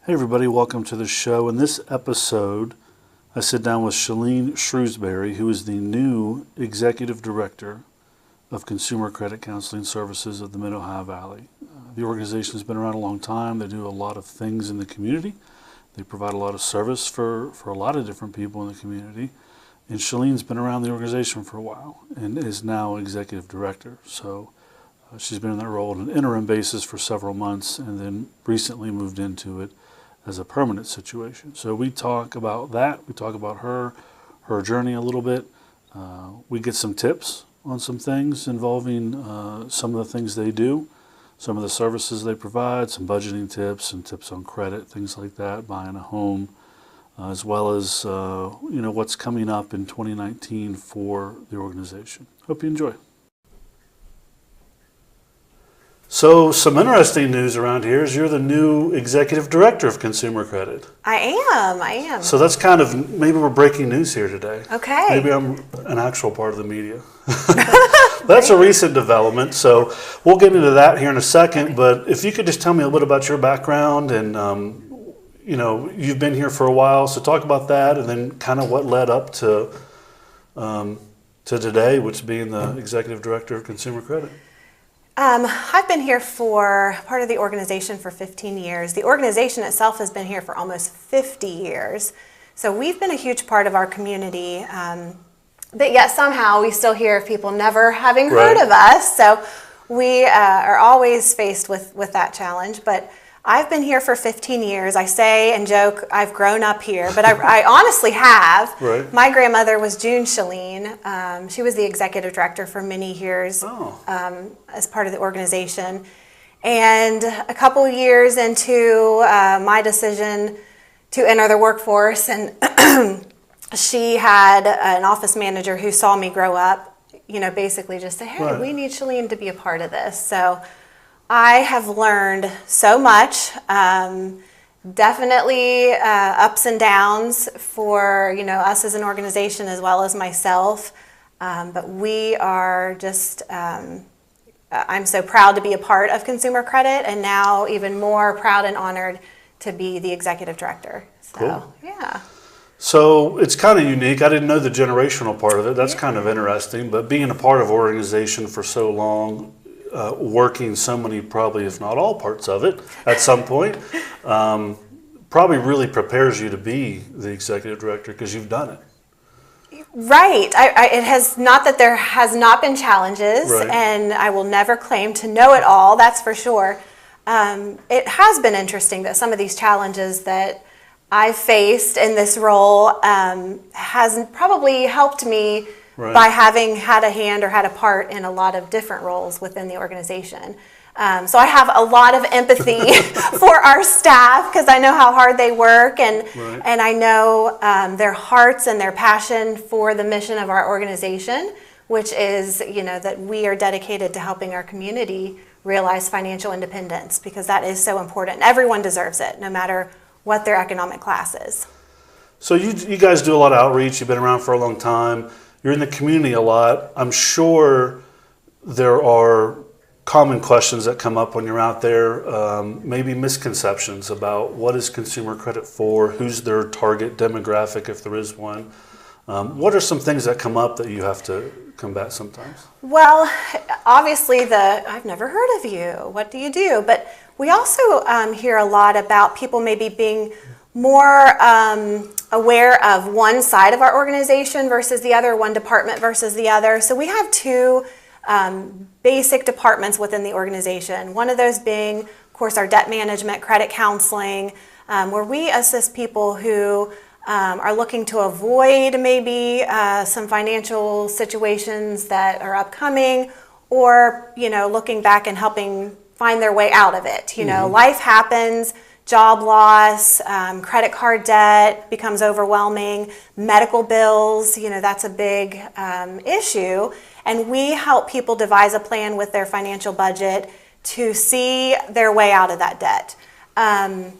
Hey everybody, welcome to the show. In this episode, I sit down with Shelene Shrewsbury, who is the new Executive Director of Consumer Credit Counseling Services of the Mid-Ohio Valley. The organization has been around a long time. They do a lot of things in the community. They provide a lot of service for a lot of different people in the community. And Shalene's been around the organization for a while and is now Executive Director. So she's been in that role on an interim basis for several months and then recently moved into it as a permanent situation. So we talk about that. We talk about her journey a little bit. We get some tips on some things involving some of the things they do, some of the services they provide, some budgeting tips and tips on credit, things like that, buying a home, as well as what's coming up in 2019 for the organization. Hope you enjoy. So some interesting news around here is you're the new Executive Director of Consumer Credit. I am. So that's kind of, maybe we're breaking news here today. Okay. Maybe I'm an actual part of the media. That's a recent development, so we'll get into that here in a second. Okay. But if you could just tell me a little bit about your background and, you've been here for a while, so talk about that and then kind of what led up to today, which being the Executive Director of Consumer Credit. I've been here for part of the organization for 15 years. The organization itself has been here for almost 50 years. So we've been a huge part of our community. But yet somehow we still hear of people never having heard of us. So we are always faced with that challenge. But I've been here for 15 years. I say and joke I've grown up here, but I honestly have. Right. My grandmother was June Shelene. She was the executive director for many years as part of the organization. And a couple years into my decision to enter the workforce, and she had an office manager who saw me grow up, basically just say, hey, we need Shelene to be a part of this. So I have learned so much, definitely ups and downs for us as an organization as well as myself, but we are just, I'm so proud to be a part of Consumer Credit and now even more proud and honored to be the Executive Director. So, cool. Yeah. So it's kind of unique. I didn't know the generational part of it. That's kind of interesting, but being a part of an organization for so long, working so many, probably if not all parts of it at some point, probably really prepares you to be the executive director because you've done it. Right. It has not that there has not been challenges, and I will never claim to know it all, that's for sure. It has been interesting that some of these challenges that I've faced in this role has probably helped me by having had a hand or had a part in a lot of different roles within the organization. So I have a lot of empathy for our staff because I know how hard they work and I know their hearts and their passion for the mission of our organization, which is, that we are dedicated to helping our community realize financial independence because that is so important. Everyone deserves it, no matter what their economic class is. So you guys do a lot of outreach. You've been around for a long time. You're in the community a lot. I'm sure there are common questions that come up when you're out there, maybe misconceptions about what is consumer credit for, who's their target demographic if there is one. What are some things that come up that you have to combat sometimes? Well, obviously I've never heard of you, what do you do? But we also hear a lot about people maybe being more aware of one side of our organization versus the other, one department versus the other. So we have two basic departments within the organization. One of those being, of course, our debt management, credit counseling, where we assist people who are looking to avoid maybe some financial situations that are upcoming or, looking back and helping find their way out of it. Life happens. Job loss, credit card debt becomes overwhelming, medical bills, that's a big issue. And we help people devise a plan with their financial budget to see their way out of that debt. And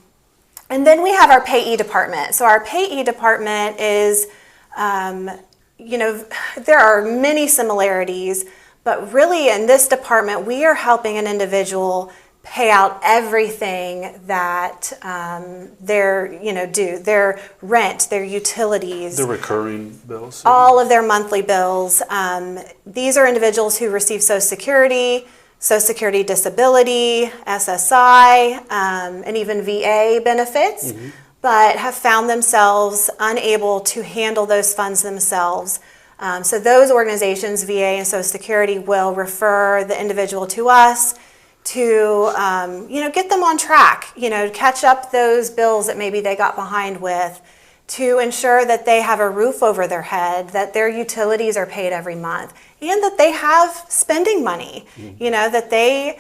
then we have our payee department. So our payee department is, there are many similarities, but really in this department, we are helping an individual pay out everything that they're, due, their rent, their utilities, The recurring bills. all of their monthly bills. These are individuals who receive Social Security Disability, SSI, and even VA benefits, but have found themselves unable to handle those funds themselves. So those organizations, VA and Social Security, will refer the individual to us to get them on track, catch up those bills that maybe they got behind with, to ensure that they have a roof over their head, that their utilities are paid every month, and that they have spending money, that they,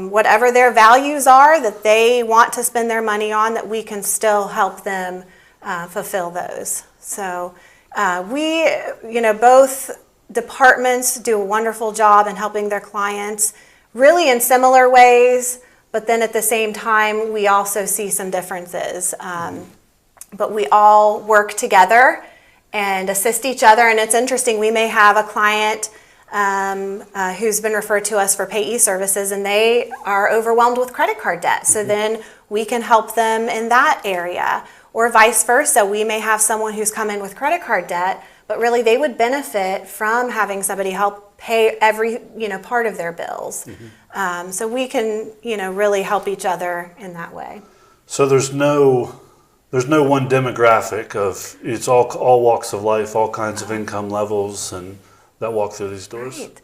whatever their values are, that they want to spend their money on, that we can still help them fulfill those. So we, both departments do a wonderful job in helping their clients, really in similar ways, but then at the same time, we also see some differences. But we all work together and assist each other. And it's interesting, we may have a client who's been referred to us for payee services, and they are overwhelmed with credit card debt. So then we can help them in that area. Or vice versa, we may have someone who's come in with credit card debt, but really they would benefit from having somebody help pay every part of their bills. So we can really help each other in that way. So there's no one demographic it's all walks of life, all kinds of income levels, and that walk through these doors. Right.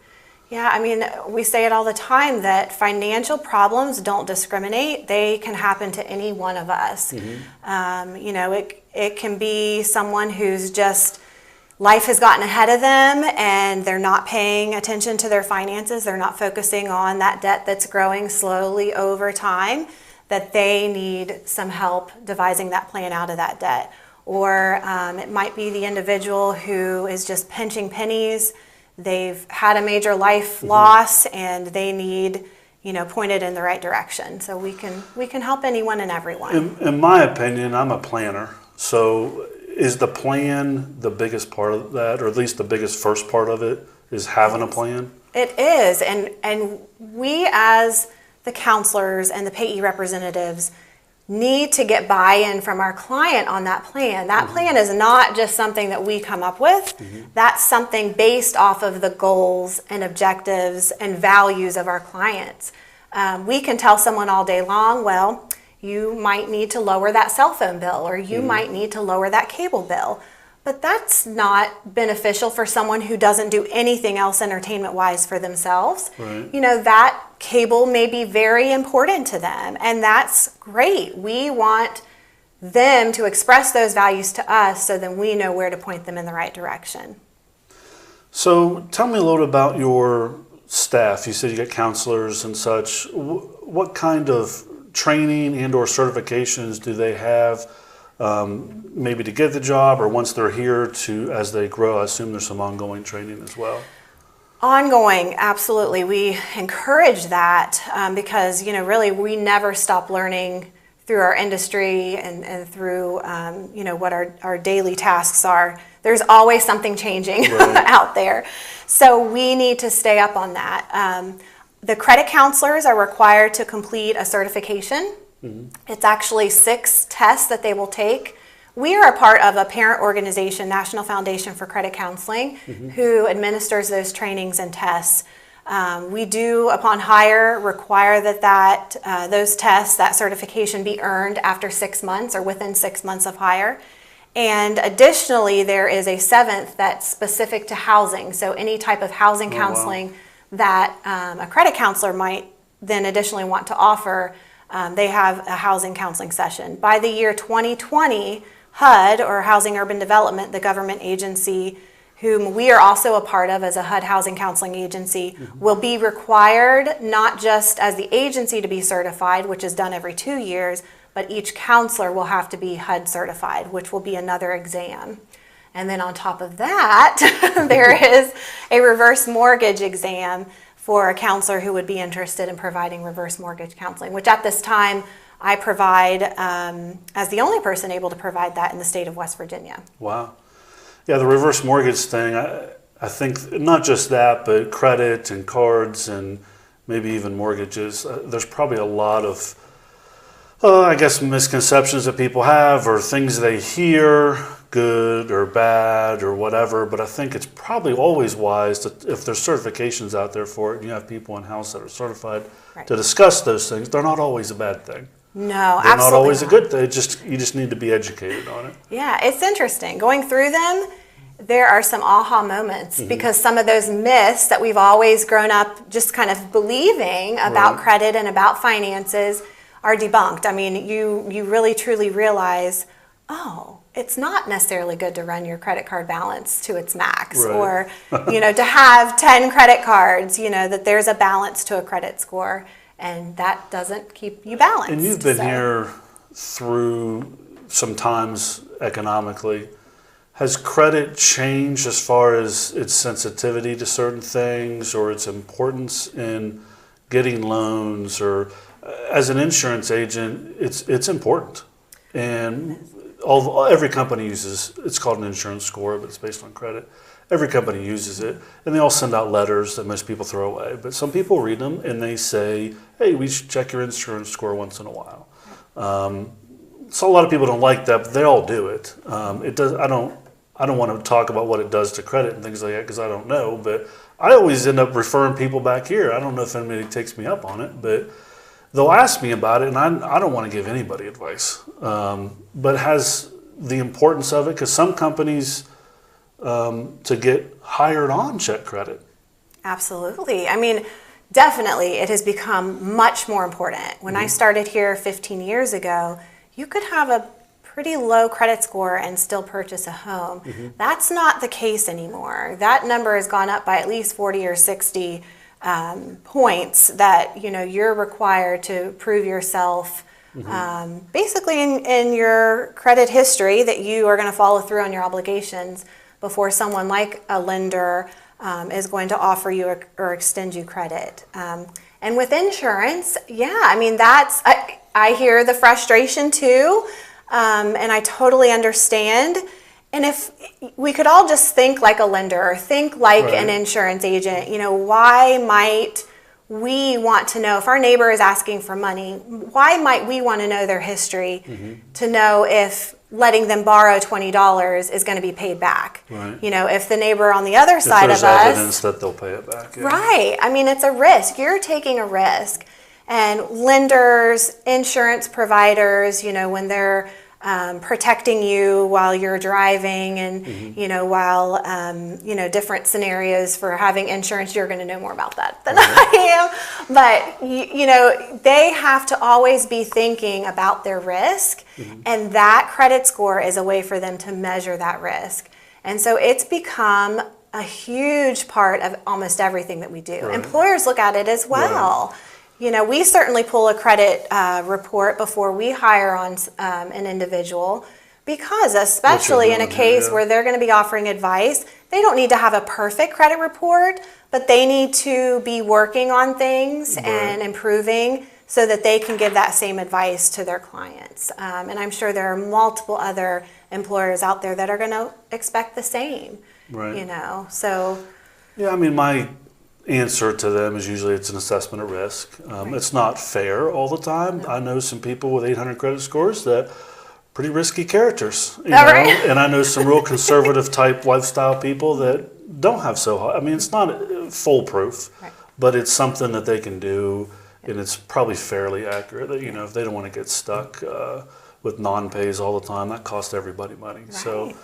Yeah, I mean, we say it all the time that financial problems don't discriminate. They can happen to any one of us. It can be someone who's just, life has gotten ahead of them and they're not paying attention to their finances. They're not focusing on that debt that's growing slowly over time, that they need some help devising that plan out of that debt. Or it might be the individual who is just pinching pennies. They've had a major life loss and they need, pointed in the right direction. So we can help anyone and everyone. In my opinion, I'm a planner. So is the plan the biggest part of that, or at least the biggest first part of it, is having a plan? It is. And we as the counselors and the payee representatives need to get buy-in from our client on that plan. That plan is not just something that we come up with. That's something based off of the goals and objectives and values of our clients. We can tell someone all day long, well, you might need to lower that cell phone bill, or you might need to lower that cable bill. But that's not beneficial for someone who doesn't do anything else entertainment-wise for themselves. Right. That cable may be very important to them, and that's great. We want them to express those values to us so then we know where to point them in the right direction. So tell me a little about your staff. You said you got counselors and such. What kind of training and or certifications do they have? Maybe to get the job, or once they're here as they grow? I assume there's some ongoing training as well. Ongoing, absolutely. We encourage that because, really we never stop learning through our industry and through, what our daily tasks are. There's always something changing out there. So we need to stay up on that. The credit counselors are required to complete a certification. It's actually 6 tests that they will take. We are a part of a parent organization, National Foundation for Credit Counseling, who administers those trainings and tests. We do, upon hire, require that those tests, that certification, be earned after 6 months or within 6 months of hire. And additionally, there is a 7th that's specific to housing. So any type of housing counseling that a credit counselor might then additionally want to offer, they have a housing counseling session. By the year 2020, HUD, or Housing Urban Development, the government agency whom we are also a part of as a HUD housing counseling agency, will be required not just as the agency to be certified, which is done every 2 years, but each counselor will have to be HUD certified, which will be another exam. And then on top of that, there is a reverse mortgage exam for a counselor who would be interested in providing reverse mortgage counseling, which at this time I provide as the only person able to provide that in the state of West Virginia. Wow. Yeah, the reverse mortgage thing, I think not just that, but credit and cards and maybe even mortgages, there's probably a lot of, I guess, misconceptions that people have or things they hear, good or bad or whatever. But I think it's probably always wise to, if there's certifications out there for it, and you have people in-house that are certified to discuss those things, they're not always a bad thing. No, they're absolutely not always not. a good thing. You just need to be educated on it. Yeah, it's interesting. Going through them, there are some aha moments because some of those myths that we've always grown up just kind of believing about credit and about finances are debunked. I mean, you really truly realize, oh, it's not necessarily good to run your credit card balance to its max or, to have 10 credit cards, that there's a balance to a credit score and that doesn't keep you balanced. And you've been here through some times economically. Has credit changed as far as its sensitivity to certain things or its importance in getting loans? Or as an insurance agent, it's important. And every company uses, it's called an insurance score, but it's based on credit. Every company uses it, and they all send out letters that most people throw away. But some people read them and they say, hey, we should check your insurance score once in a while. So a lot of people don't like that, but they all do it. It does. I don't want to talk about what it does to credit and things like that because I don't know. But I always end up referring people back here. I don't know if anybody takes me up on it, but they'll ask me about it, and I don't want to give anybody advice. But it has the importance of it because some companies to get hired on check credit. Absolutely. I mean, definitely it has become much more important. When I started here 15 years ago, you could have a pretty low credit score and still purchase a home. That's not the case anymore. That number has gone up by at least 40 or 60 points that you're required to prove yourself basically in your credit history that you are going to follow through on your obligations before someone like a lender is going to offer you or extend you credit. And with insurance, I mean, I hear the frustration too. And I totally understand. And if we could all just think like a lender or think like an insurance agent, why might we want to know if our neighbor is asking for money? Why might we want to know their history to know if letting them borrow $20 is going to be paid back? Right. If the neighbor on the other side of us, there's evidence that they'll pay it back. Yeah. Right. I mean, it's a risk. You're taking a risk. And lenders, insurance providers, when they're protecting you while you're driving and, while, different scenarios for having insurance, you're going to know more about that than I am. But, they have to always be thinking about their risk. And that credit score is a way for them to measure that risk. And so it's become a huge part of almost everything that we do. Right. Employers look at it as well. Right. We certainly pull a credit report before we hire on an individual because especially in a case where they're going to be offering advice, they don't need to have a perfect credit report, but they need to be working on things and improving so that they can give that same advice to their clients. And I'm sure there are multiple other employers out there that are going to expect the same, so. Yeah, I mean, my answer to them is usually it's an assessment of risk. It's not fair all the time. I know some people with 800 credit scores that pretty risky characters, and I know some real conservative type lifestyle people that don't have so high. I mean, it's not foolproof, but it's something that they can do, and it's probably fairly accurate. That if they don't want to get stuck with non-pays all the time, that costs everybody money. Right. So,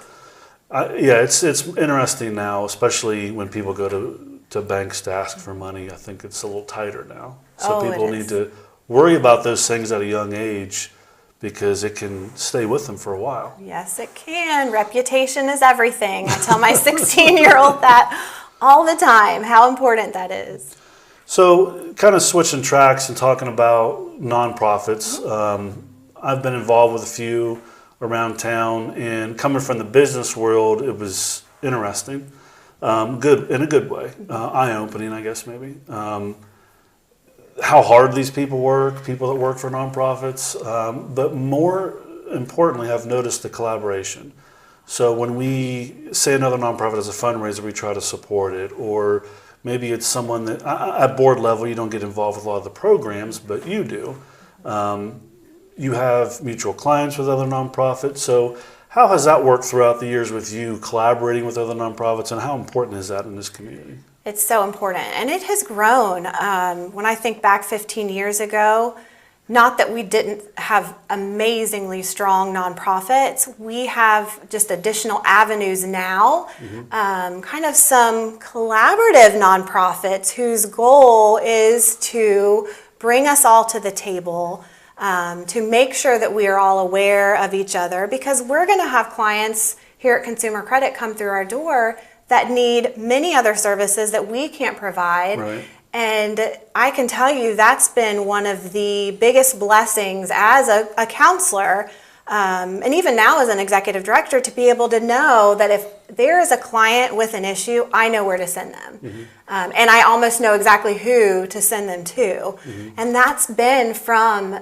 it's interesting now, especially when people go to banks to ask for money. I think it's a little tighter now. So people need to worry about those things at a young age because it can stay with them for a while. Yes, it can. Reputation is everything. I tell my 16-year-old that all the time, how important that is. So kind of switching tracks and talking about nonprofits. I've been involved with a few around town, and coming from the business world, it was interesting. Good in a good way, eye-opening, I guess maybe. How hard these people work that work for nonprofits, but more importantly, I've noticed the collaboration. So when we say another nonprofit has a fundraiser, we try to support it, or Maybe it's someone that at board level you don't get involved with a lot of the programs, but you do. You have mutual clients with other nonprofits. So how has that worked throughout the years with you collaborating with other nonprofits, and how important is that in this community? It's so important, and it has grown. When I think back 15 years ago, not that we didn't have amazingly strong nonprofits, we have just additional avenues now, kind of some collaborative nonprofits whose goal is to bring us all to the table, to make sure that we are all aware of each other, because we're going to have clients here at Consumer Credit come through our door that need many other services that we can't provide. Right. And I can tell you that's been one of the biggest blessings as a counselor, and even now as an executive director, to be able to know that if there is a client with an issue, I know where to send them. And I almost know exactly who to send them to. And that's been from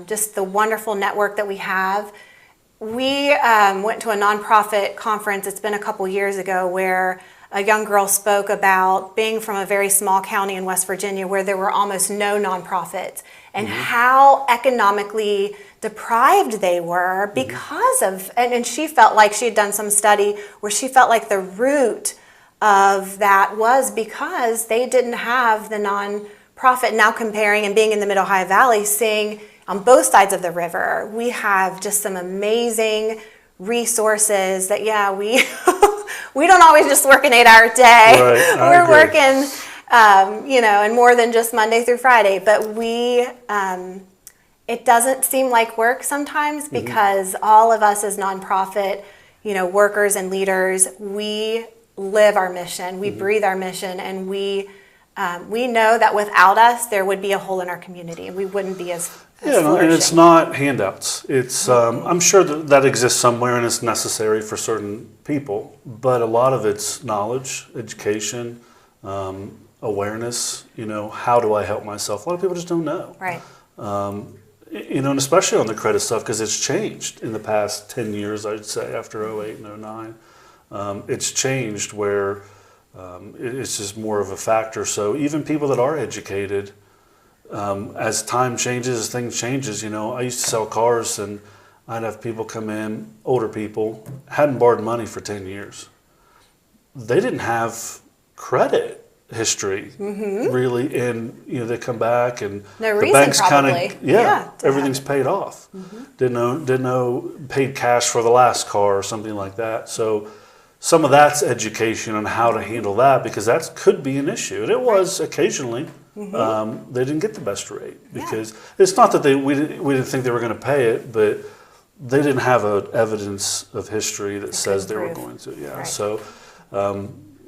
just the wonderful network that we have. We went to a nonprofit conference, it's been a couple years ago, where a young girl spoke about being from a very small county in West Virginia where there were almost no nonprofits, and how economically deprived they were because of, and she felt like she had done some study where she felt like the root of that was because they didn't have the nonprofit. Now comparing and being in the Mid-Ohio Valley, seeing on both sides of the river, we have just some amazing resources that, we we don't always just work an 8-hour day. Right, We're working, and more than just Monday through Friday. But it doesn't seem like work sometimes because all of us as nonprofit, workers and leaders, we live our mission, we breathe our mission, and we know that without us, there would be a hole in our community, and we wouldn't be as and it's not handouts. It's I'm sure that exists somewhere and it's necessary for certain people, but a lot of it's knowledge, education, awareness. How do I help myself? A lot of people just don't know. Right. And especially on the credit stuff, because it's changed in the past 10 years, I'd say, after 08 and 09. It's changed where it's just more of a factor. So even people that are educated, as time changes, as things changes, I used to sell cars and I'd have people come in, older people, hadn't borrowed money for 10 years. They didn't have credit history really, and they come back and no the reason, bank's kind probably. of everything's paid off. Didn't know paid cash for the last car or something like that. So some of that's education on how to handle that, because that could be an issue, and it was occasionally. They didn't get the best rate because it's not that we didn't think they were going to pay it, but they didn't have evidence of history that says they were going to. Right. So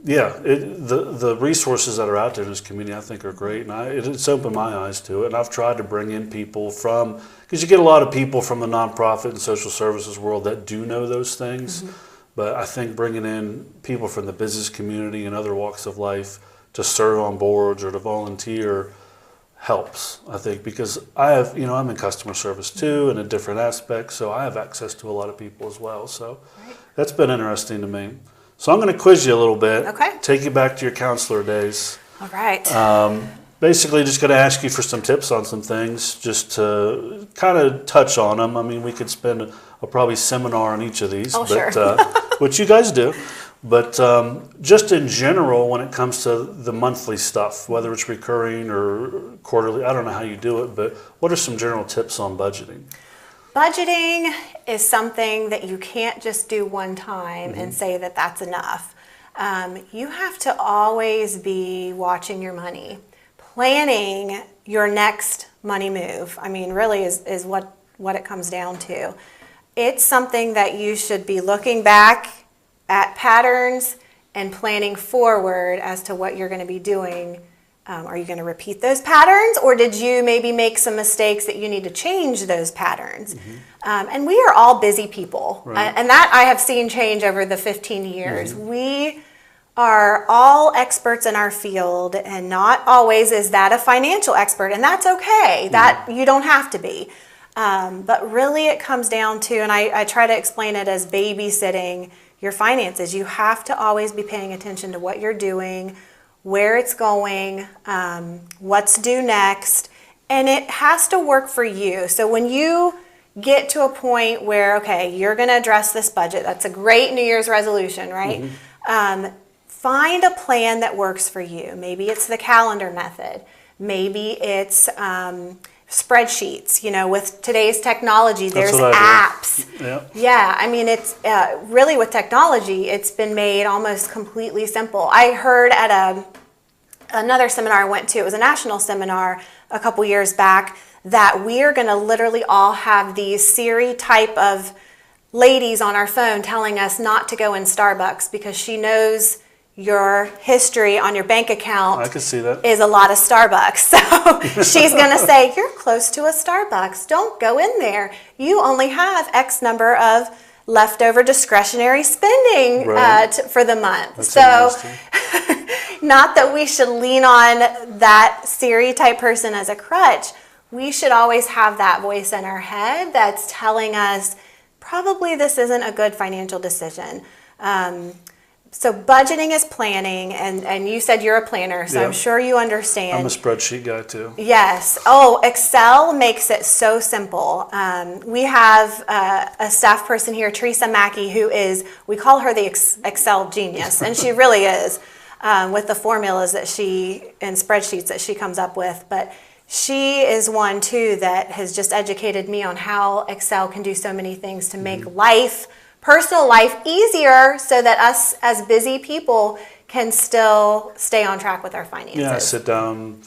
the resources that are out there in this community, I think, are great, and it's opened my eyes to it. And I've tried to bring in people because you get a lot of people from the nonprofit and social services world that do know those things, but I think bringing in people from the business community and other walks of life to serve on boards or to volunteer helps, I think, because I have, I'm in customer service too in a different aspect, so I have access to a lot of people as well. So that's been interesting to me. So I'm going to quiz you a little bit. Okay. Take you back to your counselor days. All right. Basically, just going to ask you for some tips on some things, just to kind of touch on them. I mean, we could spend a probably seminar on each of these, which you guys do. But just in general, when it comes to the monthly stuff, whether it's recurring or quarterly, I don't know how you do it, but what are some general tips on budgeting? Budgeting is something that you can't just do one time and say that that's enough. You have to always be watching your money, planning your next money move. I mean, really is what it comes down to. It's something that you should be looking back at patterns and planning forward as to what you're going to be doing. Are you going to repeat those patterns, or did you maybe make some mistakes that you need to change those patterns? And we are all busy people, and that I have seen change over the 15 years. We are all experts in our field, and not always is that a financial expert, and that's okay. That you don't have to be. But really it comes down to, and I try to explain it as babysitting your finances. You have to always be paying attention to what you're doing, where it's going, what's due next, and it has to work for you. So when you get to a point where, okay, you're going to address this budget, that's a great New Year's resolution, right? Find a plan that works for you. Maybe it's the calendar method. Maybe it's spreadsheets. You know, with today's technology, there's apps. Yeah, I mean, it's really with technology, it's been made almost completely simple. I heard at another seminar I went to, it was a national seminar a couple years back, that we are going to literally all have these Siri type of ladies on our phone telling us not to go in Starbucks because she knows your history on your bank account. I can see that. Is a lot of Starbucks. So she's going to say, you're close to a Starbucks. Don't go in there. You only have X number of leftover discretionary spending for the month. That's so not that we should lean on that Siri type person as a crutch. We should always have that voice in our head that's telling us probably this isn't a good financial decision. So budgeting is planning, and you said you're a planner, so I'm sure you understand. I'm a spreadsheet guy too. Yes. Oh, Excel makes it so simple. We have a staff person here, Teresa Mackey, who is, we call her the Excel genius, and she really is, with the formulas that and spreadsheets that she comes up with. But she is one too that has just educated me on how Excel can do so many things to make personal life easier, so that us as busy people can still stay on track with our finances. Yeah, I sit down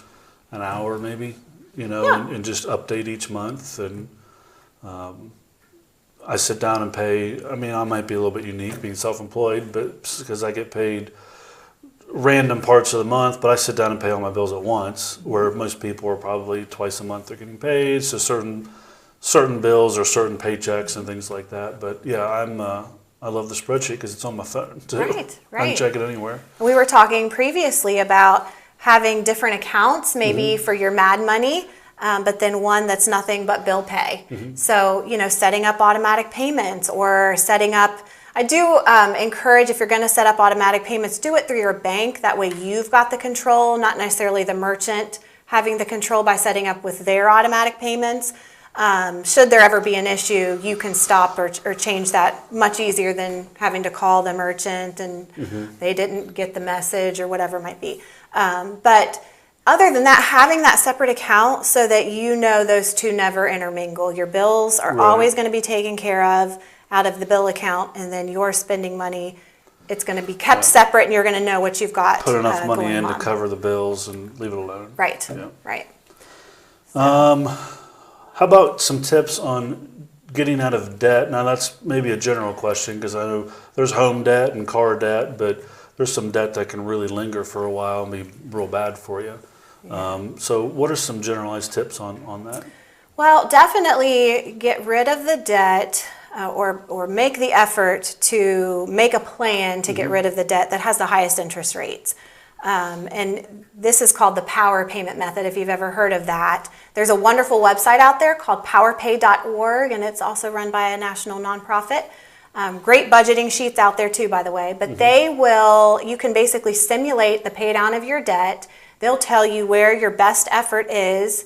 an hour maybe, and just update each month. And I sit down and pay. I mean, I might be a little bit unique being self-employed, but because I get paid random parts of the month, but I sit down and pay all my bills at once, where most people are probably twice a month they're getting paid. So certain bills or certain paychecks and things like that. But yeah, I love the spreadsheet because it's on my phone too. Right. I can check it anywhere. We were talking previously about having different accounts, maybe for your Mad Money, but then one that's nothing but bill pay. So, setting up automatic payments or setting up, I do encourage, if you're going to set up automatic payments, do it through your bank. That way you've got the control, not necessarily the merchant having the control by setting up with their automatic payments. Should there ever be an issue, you can stop or change that much easier than having to call the merchant and they didn't get the message or whatever it might be. But other than that, having that separate account so that those two never intermingle. Your bills are always going to be taken care of out of the bill account, and then your spending money, it's going to be kept separate, and you're going to know what you've got. Put enough money in to cover the bills and leave it alone. Right, right. How about some tips on getting out of debt? Now, that's maybe a general question because I know there's home debt and car debt, but there's some debt that can really linger for a while and be real bad for you. So what are some generalized tips on that? Well, definitely get rid of the debt or make the effort to make a plan to get rid of the debt that has the highest interest rates. And this is called the power payment method, if you've ever heard of that. There's a wonderful website out there called powerpay.org, and it's also run by a national nonprofit. Great budgeting sheets out there too, by the way, but you can basically simulate the pay down of your debt. They'll tell you where your best effort is,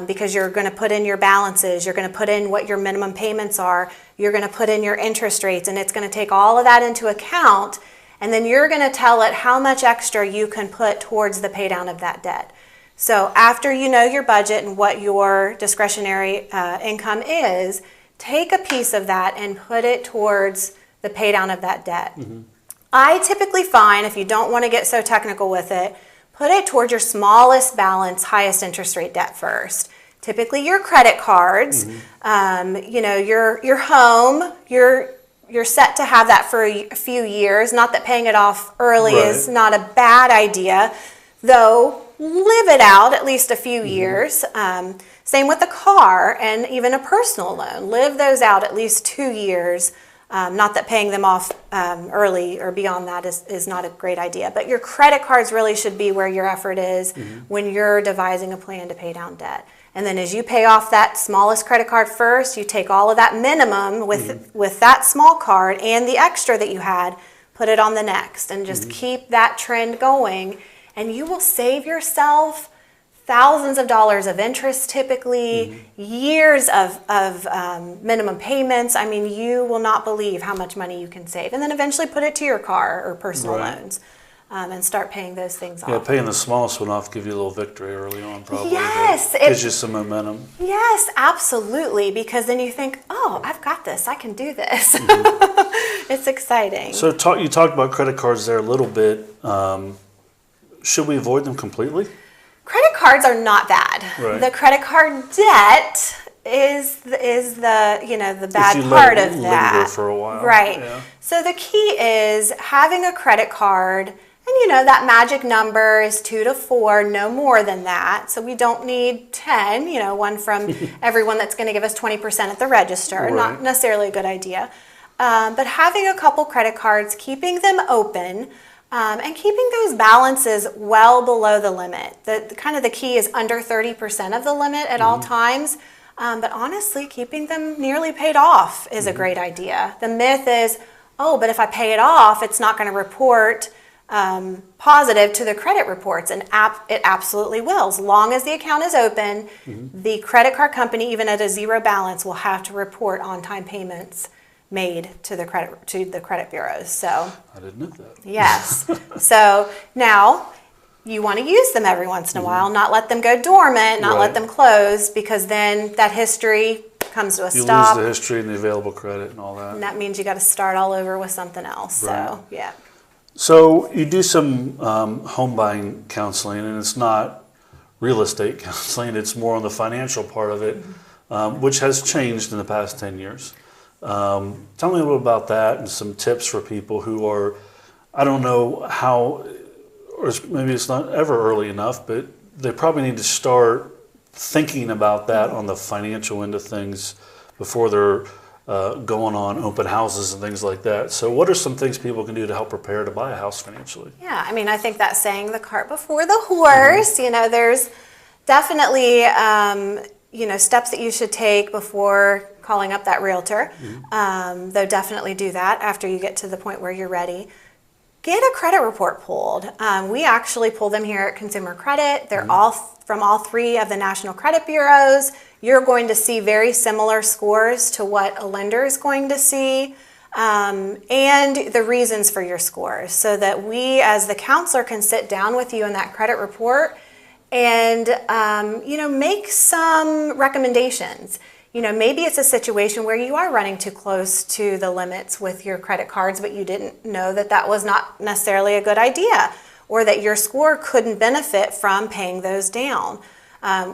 because you're going to put in your balances, you're going to put in what your minimum payments are, you're going to put in your interest rates, and it's going to take all of that into account. And then you're going to tell it how much extra you can put towards the pay down of that debt. So after you know your budget and what your discretionary income is, take a piece of that and put it towards the pay down of that debt. I typically find, if you don't want to get so technical with it, put it towards your smallest balance, highest interest rate debt first. Typically your credit cards, your home, you're set to have that for a few years. Not that paying it off early is not a bad idea, though live it out at least a few years. Same with the car and even a personal loan. Live those out at least 2 years. Not that paying them off early or beyond that is not a great idea. But your credit cards really should be where your effort is when you're devising a plan to pay down debt. And then as you pay off that smallest credit card first, you take all of that minimum with that small card and the extra that you had, put it on the next, and just keep that trend going. and you will save yourself thousands of dollars of interest typically, years of minimum payments. I mean, you will not believe how much money you can save. And then eventually put it to your car or personal loans and start paying those things off. Yeah, paying the smallest one off give you a little victory early on probably. Yes. Gives you some momentum. Yes, absolutely, because then you think, oh, I've got this. I can do this. It's exciting. So you talked about credit cards there a little bit. Should we avoid them completely? Credit cards are not bad. Right. The credit card debt is the the bad if you part let it of that. linger for a while. Right. Yeah. So the key is having a credit card, and that magic number is 2 to 4, no more than that. So we don't need 10. One from everyone that's going to give us 20% at the register. Right. Not necessarily a good idea. But having a couple credit cards, keeping them open. And keeping those balances well below the limit. The key is under 30% of the limit at all times. But honestly, keeping them nearly paid off is a great idea. The myth is, but if I pay it off, it's not going to report positive to the credit reports. And it absolutely will. As long as the account is open, the credit card company, even at a zero balance, will have to report on-time payments made to the credit bureaus. So I didn't know that. Yes. So now you want to use them every once in a while, not let them go dormant, not let them close, because then that history comes to a stop. You lose the history and the available credit and all that. And that means you got to start all over with something else. Right. So yeah. So you do some home buying counseling, and it's not real estate counseling. It's more on the financial part of it, which has changed in the past 10 years. Tell me a little about that and some tips for people who are, I don't know how, or maybe it's not ever early enough, but they probably need to start thinking about that on the financial end of things before they're going on open houses and things like that. So what are some things people can do to help prepare to buy a house financially? Yeah, I mean, I think that's saying the cart before the horse. There's definitely, steps that you should take before calling up that realtor. Though definitely do that after you get to the point where you're ready. Get a credit report pulled. We actually pull them here at Consumer Credit. They're all from all 3 of the national credit bureaus. You're going to see very similar scores to what a lender is going to see, and the reasons for your scores, so that we as the counselor can sit down with you in that credit report and make some recommendations. Maybe it's a situation where you are running too close to the limits with your credit cards, but you didn't know that was not necessarily a good idea, or that your score couldn't benefit from paying those down.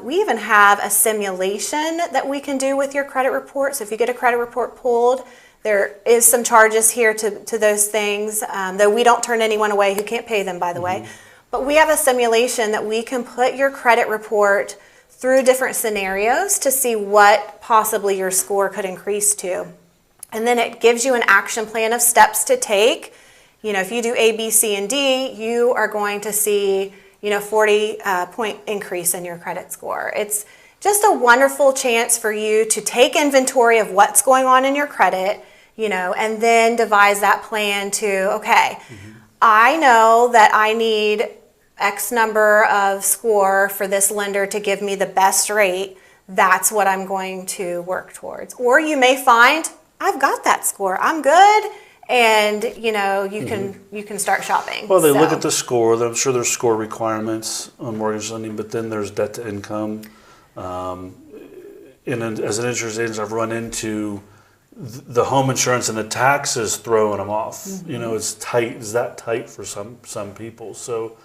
We even have a simulation that we can do with your credit report. So if you get a credit report pulled, there is some charges here to those things, though we don't turn anyone away who can't pay them, by the way. But we have a simulation that we can put your credit report through different scenarios to see what possibly your score could increase to. And then it gives you an action plan of steps to take. If you do A, B, C, and D, you are going to see, 40-point increase in your credit score. It's just a wonderful chance for you to take inventory of what's going on in your credit, and then devise that plan to, okay, I know that I need X number of score for this lender to give me the best rate. That's what I'm going to work towards. Or you may find, I've got that score, I'm good, and you can start shopping. Well, they look at the score. I'm sure there's score requirements on mortgage lending, but then there's debt to income. And as an insurance agent, I've run into the home insurance and the taxes throwing them off. It's tight. It's that tight for some people. So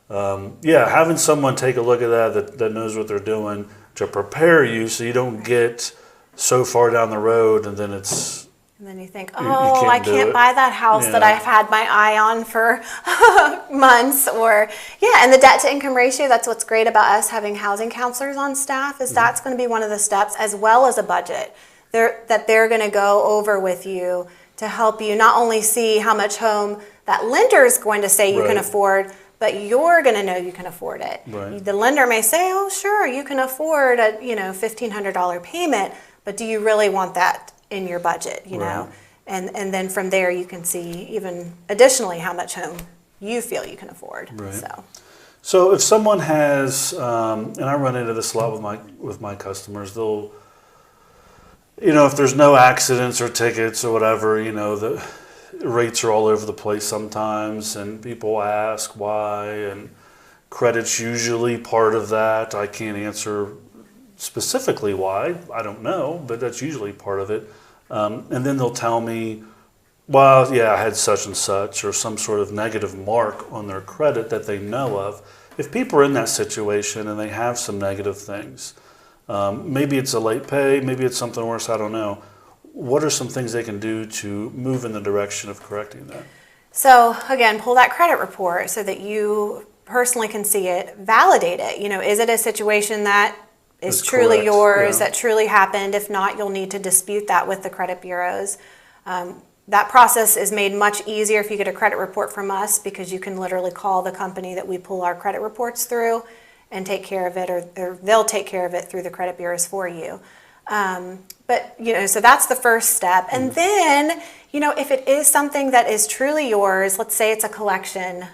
having someone take a look at that knows what they're doing to prepare you, so you don't get so far down the road and then it's. And then you think, I can't buy that house that I've had my eye on for months. And the debt to income ratio, that's what's great about us having housing counselors on staff, is that's going to be one of the steps, as well as a budget that they're going to go over with you to help you not only see how much home that lender is going to say you can afford, but you're going to know you can afford it. Right. The lender may say, oh, sure, you can afford a $1,500 payment, but do you really want that in your budget, know? And then from there you can see even additionally how much home you feel you can afford. Right. So So if someone has, and I run into this a lot with my customers, they'll, if there's no accidents or tickets or whatever, the rates are all over the place sometimes, and people ask why, and credit's usually part of that. I can't answer specifically why. I don't know, but that's usually part of it. And then they'll tell me, well, yeah, I had such and such, or some sort of negative mark on their credit that they know of. If people are in that situation and they have some negative things, maybe it's a late pay, maybe it's something worse, I don't know. What are some things they can do to move in the direction of correcting that? So again, pull that credit report so that you personally can see it, validate it. Is it a situation that is truly correct, yours, yeah. that truly happened? If not, you'll need to dispute that with the credit bureaus. That process is made much easier if you get a credit report from us, because you can literally call the company that we pull our credit reports through and take care of it, or they'll take care of it through the credit bureaus for you. But, so that's the first step. And then, if it is something that is truly yours, let's say it's a collection,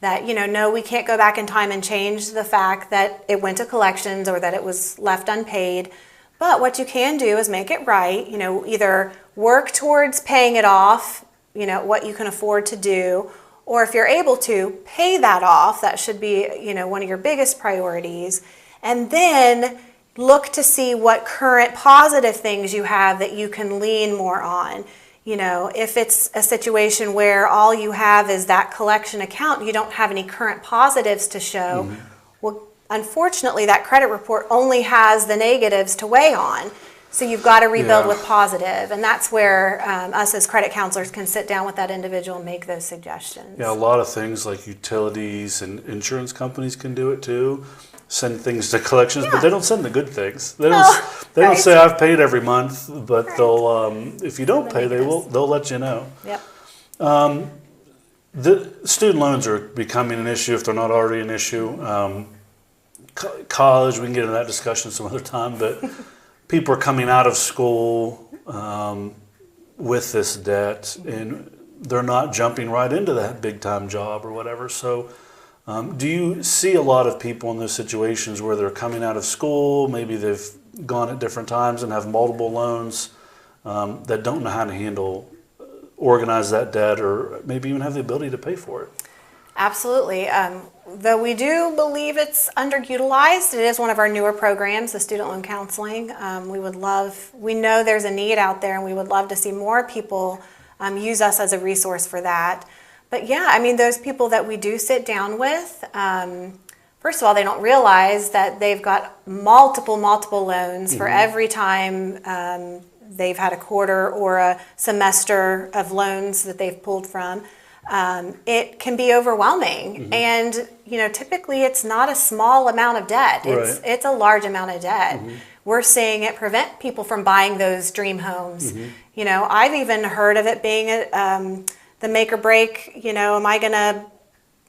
that, no, we can't go back in time and change the fact that it went to collections or that it was left unpaid. But what you can do is make it right, either work towards paying it off, what you can afford to do, or if you're able to, pay that off. That should be, one of your biggest priorities. And then look to see what current positive things you have that you can lean more on. If it's a situation where all you have is that collection account, you don't have any current positives to show, well, unfortunately, that credit report only has the negatives to weigh on. So you've got to rebuild with positive. And that's where us as credit counselors can sit down with that individual and make those suggestions. Yeah, a lot of things like utilities and insurance companies can do it too. Send things to collections, but they don't send the good things. They don't say I've paid every month, but they'll if you don't pay, they'll let you know. Yep. The student loans are becoming an issue if they're not already an issue. College, we can get into that discussion some other time, but people are coming out of school with this debt, and they're not jumping right into that big time job or whatever. So do you see a lot of people in those situations where they're coming out of school, maybe they've gone at different times and have multiple loans, that don't know how to organize that debt, or maybe even have the ability to pay for it? Absolutely. Though we do believe it's underutilized, it is one of our newer programs, the student loan counseling. We know there's a need out there, and we would love to see more people use us as a resource for that. But yeah, those people that we do sit down with, first of all, they don't realize that they've got multiple loans for every time they've had a quarter or a semester of loans that they've pulled from. It can be overwhelming, and typically it's not a small amount of debt. It's a large amount of debt. We're seeing it prevent people from buying those dream homes. I've even heard of it being the make or break. Am I going to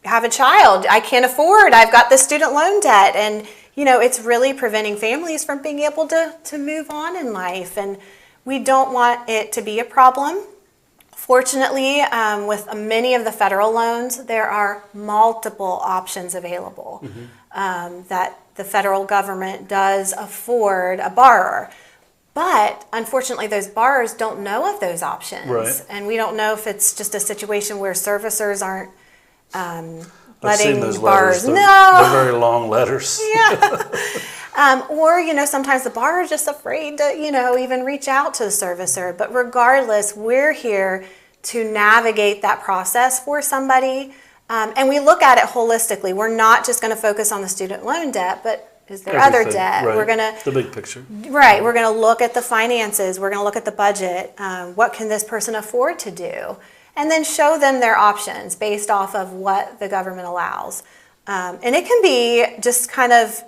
have a child? I can't afford. I've got this student loan debt, and it's really preventing families from being able to move on in life, and we don't want it to be a problem. Fortunately, with many of the federal loans, there are multiple options available that the federal government does afford a borrower. But unfortunately, those borrowers don't know of those options. Right. And we don't know if it's just a situation where servicers aren't I've seen letting those borrowers letters. know. They're very long letters. Yeah. Or, sometimes the borrower is just afraid to, even reach out to the servicer. But regardless, we're here to navigate that process for somebody. And we look at it holistically. We're not just going to focus on the student loan debt, but is there other debt? Right. We're gonna the big picture. Right. We're going to look at the finances. We're going to look at the budget. What can this person afford to do? And then show them their options based off of what the government allows. And it can be just kind of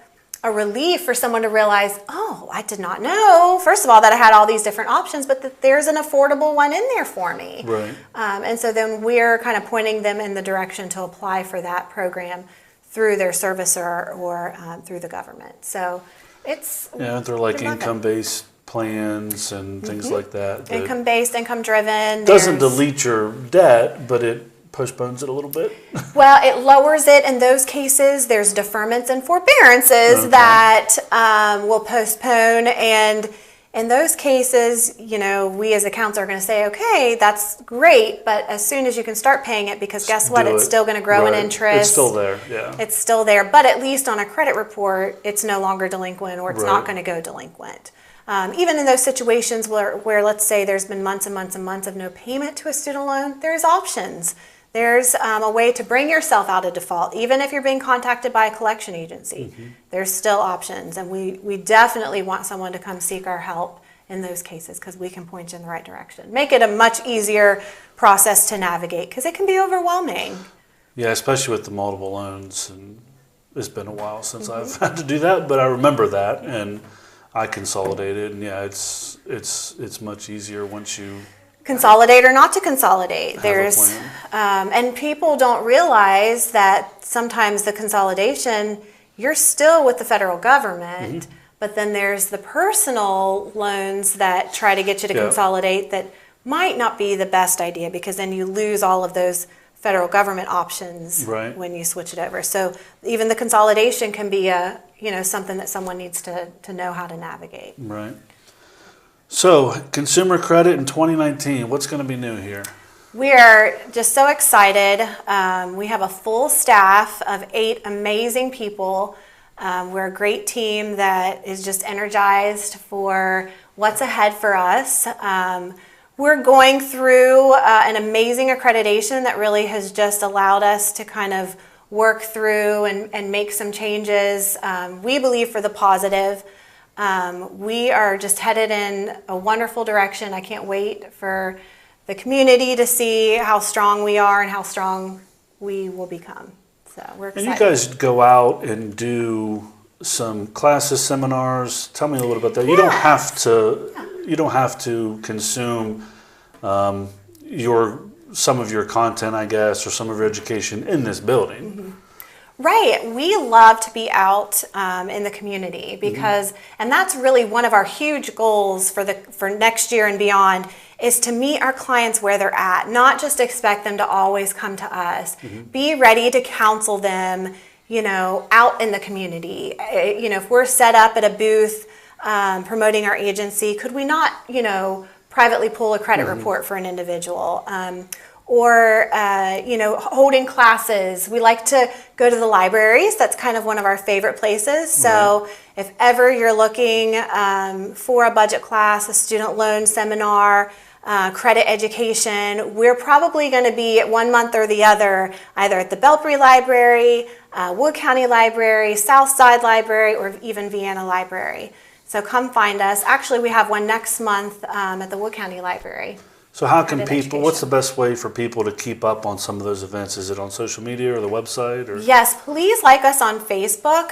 a relief for someone to realize, oh, I did not know, first of all, that I had all these different options, but that there's an affordable one in there for me. Right. And so then we're kind of pointing them in the direction to apply for that program through their servicer or through the government. So it's... Yeah, they're like income-based plans and things like that. Income-based, income-driven. Doesn't delete your debt, but it postpones it a little bit? Well, it lowers it in those cases. There's deferments and forbearances Okay. that will postpone. And in those cases, we as a council are going to say, okay, that's great. But as soon as you can start paying it, because guess what? It's still going to grow in Right. interest. It's still there, yeah. It's still there. But at least on a credit report, it's no longer delinquent, or it's not Right. going to go delinquent. Even in those situations where, let's say, there's been months and months and months of no payment to a student loan, there's options. There's a way to bring yourself out of default, even if you're being contacted by a collection agency. There's still options, and we definitely want someone to come seek our help in those cases, because we can point you in the right direction. Make it a much easier process to navigate, because it can be overwhelming. Yeah, especially with the multiple loans, and it's been a while since I've had to do that, but I remember that, and I consolidated, and yeah, it's much easier once you Consolidate or not to consolidate. have a plan. And people don't realize that sometimes the consolidation, you're still with the federal government, but then there's the personal loans that try to get you to Yeah. consolidate that might not be the best idea, because then you lose all of those federal government options Right. when you switch it over. So even the consolidation can be something that someone needs to know how to navigate. Right. So, consumer credit in 2019, what's going to be new here? We are just so excited. We have a full staff of 8 amazing people. We're a great team that is just energized for what's ahead for us. We're going through an amazing accreditation that really has just allowed us to kind of work through and make some changes, we believe, for the positive. We are just headed in a wonderful direction. I can't wait for the community to see how strong we are and how strong we will become. So we're excited. And you guys go out and do some classes, seminars. Tell me a little about that. You don't have to. You don't have to consume some of your content, I guess, or some of your education in this building. Right. We love to be out in the community because, and that's really one of our huge goals for next year and beyond, is to meet our clients where they're at, not just expect them to always come to us. Be ready to counsel them, out in the community. If we're set up at a booth promoting our agency, could we not, privately pull a credit report for an individual? Or holding classes. We like to go to the libraries. That's kind of one of our favorite places. So if ever you're looking for a budget class, a student loan seminar, credit education, we're probably going to be at one month or the other, either at the Belpre Library, Wood County Library, Southside Library, or even Vienna Library. So come find us. Actually, we have one next month at the Wood County Library. So how can people, what's the best way for people to keep up on some of those events? Is it on social media or the website? Or? Yes, please like us on Facebook.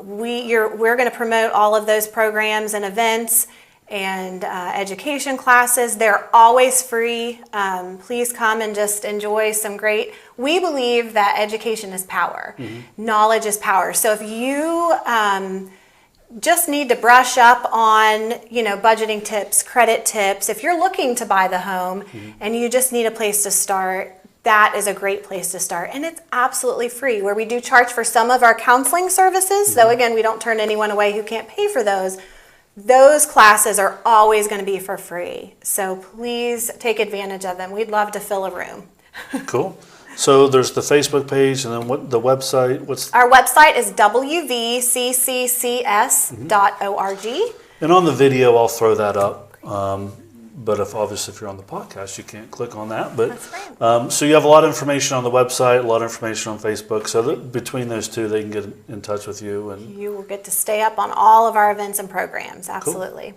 We're going to promote all of those programs and events and education classes. They're always free. Please come and just enjoy some great, we believe that education is power. Knowledge is power. So if you just need to brush up on, budgeting tips, credit tips. If you're looking to buy the home and you just need a place to start, that is a great place to start. And it's absolutely free, where we do charge for some of our counseling services. So again, we don't turn anyone away who can't pay for those. Those classes are always going to be for free. So please take advantage of them. We'd love to fill a room. Cool. So there's the Facebook page, and then what the website? Our website is wvcccs.org. And on the video, I'll throw that up. But if you're on the podcast, you can't click on that. But That's right. so you have a lot of information on the website, a lot of information on Facebook. So that between those two, they can get in touch with you. And You will get to stay up on all of our events and programs. Absolutely.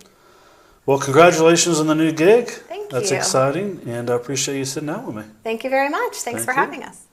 well, congratulations on the new gig. Thank That's you. exciting, and I appreciate you sitting down with me. Thank you very much. Thanks for you. having us.